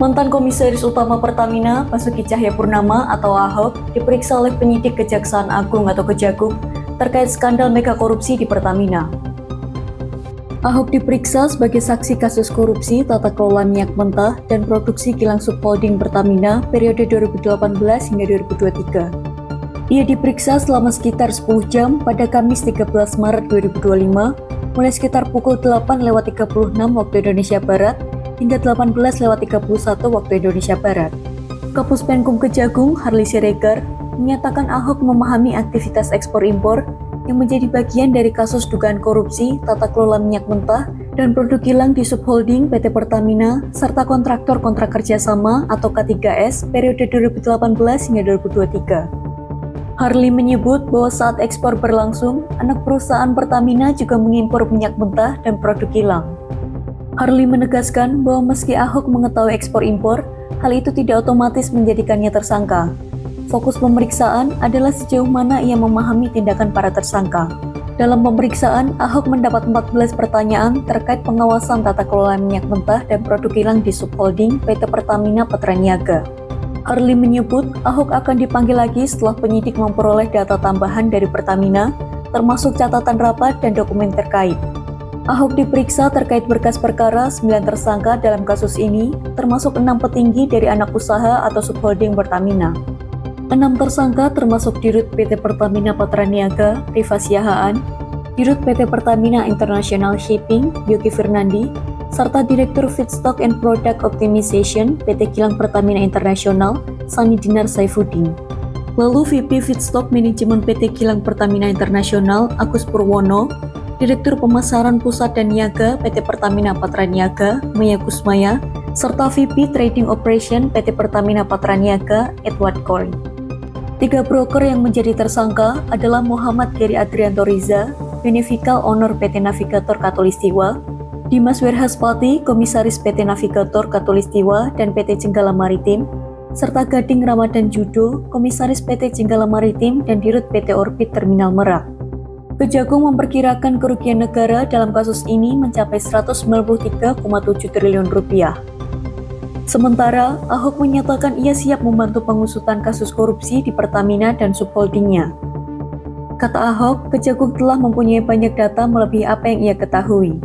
Mantan Komisaris Utama Pertamina, Basuki Cahayapurnama atau Ahok, diperiksa oleh penyidik Kejaksaan Agung atau Kejagung terkait skandal mega korupsi di Pertamina. Ahok diperiksa sebagai saksi kasus korupsi tata kelola minyak mentah dan produksi kilang subholding Pertamina periode 2018 hingga 2023. Ia diperiksa selama sekitar 10 jam pada Kamis 13 Maret 2025, mulai sekitar pukul 8:36 waktu Indonesia Barat hingga 18:31 waktu Indonesia Barat. Kapus Penkum Kejagung, Harley Siregar, menyatakan Ahok memahami aktivitas ekspor-impor yang menjadi bagian dari kasus dugaan korupsi tata kelola minyak mentah dan produk kilang di subholding PT Pertamina serta kontraktor kontrak kerjasama atau K3S periode 2018 hingga 2023. Harley menyebut bahwa saat ekspor berlangsung, anak perusahaan Pertamina juga mengimpor minyak mentah dan produk kilang. Harley menegaskan bahwa meski Ahok mengetahui ekspor-impor, hal itu tidak otomatis menjadikannya tersangka. Fokus pemeriksaan adalah sejauh mana ia memahami tindakan para tersangka. Dalam pemeriksaan, Ahok mendapat 14 pertanyaan terkait pengawasan tata kelola minyak mentah dan produk kilang di subholding PT Pertamina Patraniaga. Harley menyebut Ahok akan dipanggil lagi setelah penyidik memperoleh data tambahan dari Pertamina, termasuk catatan rapat dan dokumen terkait. Ahok diperiksa terkait berkas perkara 9 tersangka dalam kasus ini, termasuk 6 petinggi dari anak usaha atau subholding Pertamina. 6 tersangka termasuk Dirut PT Pertamina Patraniaga, Rifa Siahaan, Dirut PT Pertamina International Shipping, Yogi Fernandi, serta Direktur Feedstock and Product Optimization PT Kilang Pertamina International, Sani Dinar Saifuddin. Lalu VP Feedstock Manajemen PT Kilang Pertamina International, Agus Purwono, Direktur Pemasaran Pusat dan Niaga PT Pertamina Patraniaga, Maya Kusmaya, serta VP Trading Operation PT Pertamina Patraniaga, Edward Korn. 3 broker yang menjadi tersangka adalah Muhammad Geri Adrianto Riza, Beneficial Owner PT Navigator Katulistiwa, Dimas Werhaspati, Komisaris PT Navigator Katulistiwa dan PT Jenggala Maritim, serta Gading Ramadan Judo, Komisaris PT Jenggala Maritim dan Dirut PT Orbit Terminal Merak. Kejagung memperkirakan kerugian negara dalam kasus ini mencapai 193,7 triliun rupiah. Sementara, Ahok menyatakan ia siap membantu pengusutan kasus korupsi di Pertamina dan subholdingnya. Kata Ahok, Kejagung telah mempunyai banyak data melebihi apa yang ia ketahui.